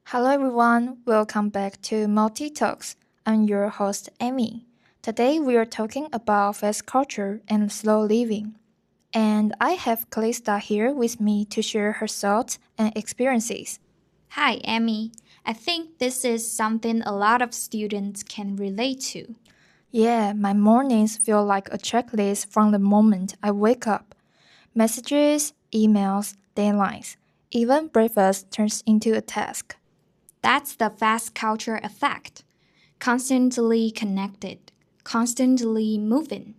Hello everyone, welcome back to Multitalks. I'm your host Amy. Today we are talking about fast culture and slow living. And I have Calista here with me to share her thoughts and experiences. Hi Amy, I think this is something a lot of students can relate to. Yeah, my mornings feel like a checklist from the moment I wake up. Messages, emails, deadlines, even breakfast turns into a task. That's the fast culture effect. Constantly connected, constantly moving.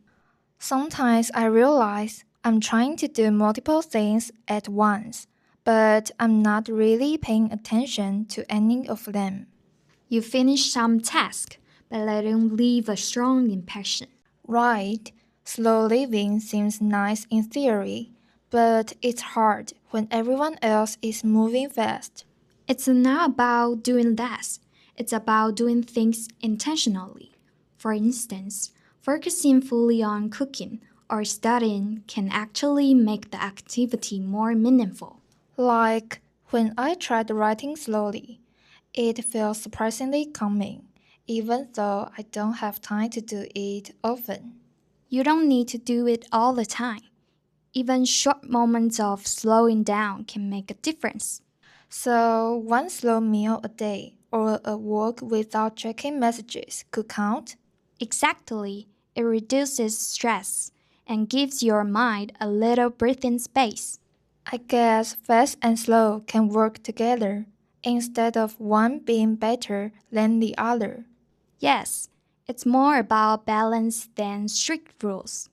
Sometimes I realize I'm trying to do multiple things at once, but I'm not really paying attention to any of them. You finish some task, but they don't leave a strong impression. Right, slow living seems nice in theory, but it's hard when everyone else is moving fast. It's not about doing less. It's about doing things intentionally. For instance, focusing fully on cooking or studying can actually make the activity more meaningful. Like when I tried writing slowly, it felt surprisingly calming, even though I don't have time to do it often. You don't need to do it all the time. Even short moments of slowing down can make a difference. So, one slow meal a day or a walk without checking messages could count? Exactly. It reduces stress and gives your mind a little breathing space. I guess fast and slow can work together instead of one being better than the other. Yes, it's more about balance than strict rules.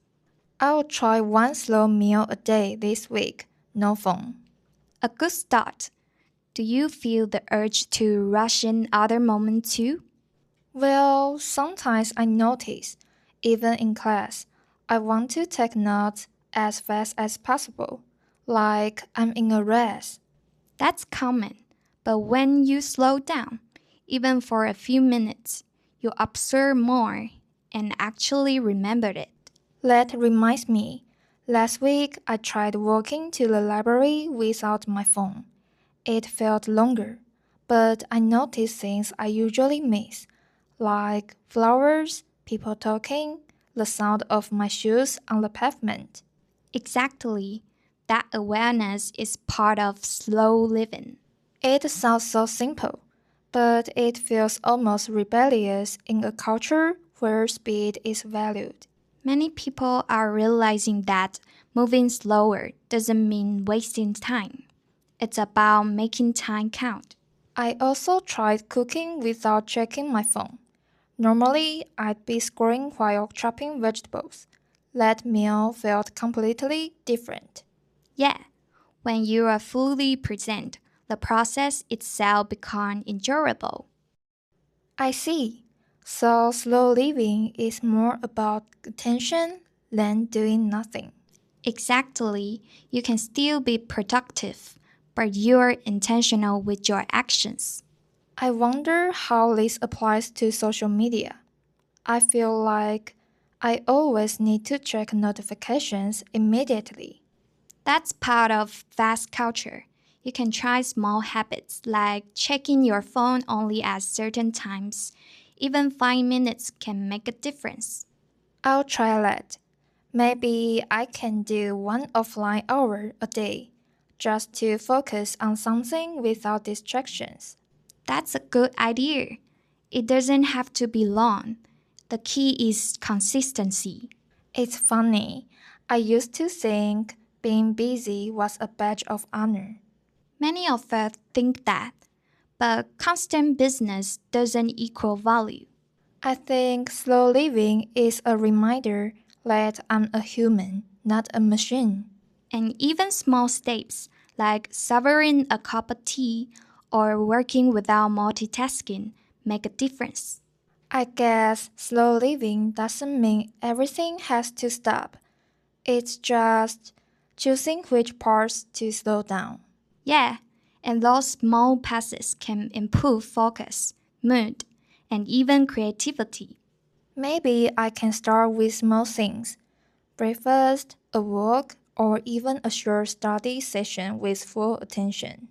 I'll try one slow meal a day this week, no phone. A good start. Do you feel the urge to rush in other moments too? Well, sometimes I notice, even in class, I want to take notes as fast as possible, like I'm in a race. That's common, but when you slow down, even for a few minutes, you observe more and actually remember it. That reminds me, last week I tried walking to the library without my phone. It felt longer, but I noticed things I usually miss, like flowers, people talking, the sound of my shoes on the pavement. Exactly. That awareness is part of slow living. It sounds so simple, but it feels almost rebellious in a culture where speed is valued. Many people are realizing that moving slower doesn't mean wasting time. It's about making time count. I also tried cooking without checking my phone. Normally, I'd be scrolling while chopping vegetables. That meal felt completely different. Yeah, when you are fully present, the process itself becomes enjoyable. I see. So slow living is more about attention than doing nothing. Exactly, you can still be productive, but you're intentional with your actions. I wonder how this applies to social media. I feel like I always need to check notifications immediately. That's part of fast culture. You can try small habits like checking your phone only at certain times. Even 5 minutes can make a difference. I'll try that. Maybe I can do one offline hour a day, just to focus on something without distractions. That's a good idea. It doesn't have to be long. The key is consistency. It's funny. I used to think being busy was a badge of honor. Many of us think that, but constant business doesn't equal value. I think slow living is a reminder that I'm a human, not a machine. And even small steps, like savoring a cup of tea or working without multitasking, make a difference. I guess slow living doesn't mean everything has to stop. It's just choosing which parts to slow down. Yeah, and those small passes can improve focus, mood, and even creativity. Maybe I can start with small things. Breakfast, a walk, or even a short study session with full attention.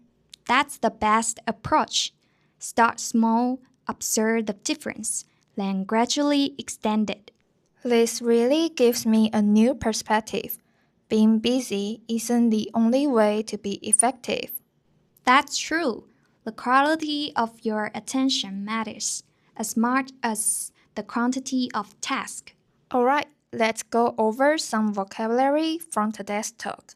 That's the best approach. Start small, observe the difference, then gradually extend it. This really gives me a new perspective. Being busy isn't the only way to be effective. That's true. The quality of your attention matters as much as the quantity of tasks. Alright, let's go over some vocabulary from today's talk.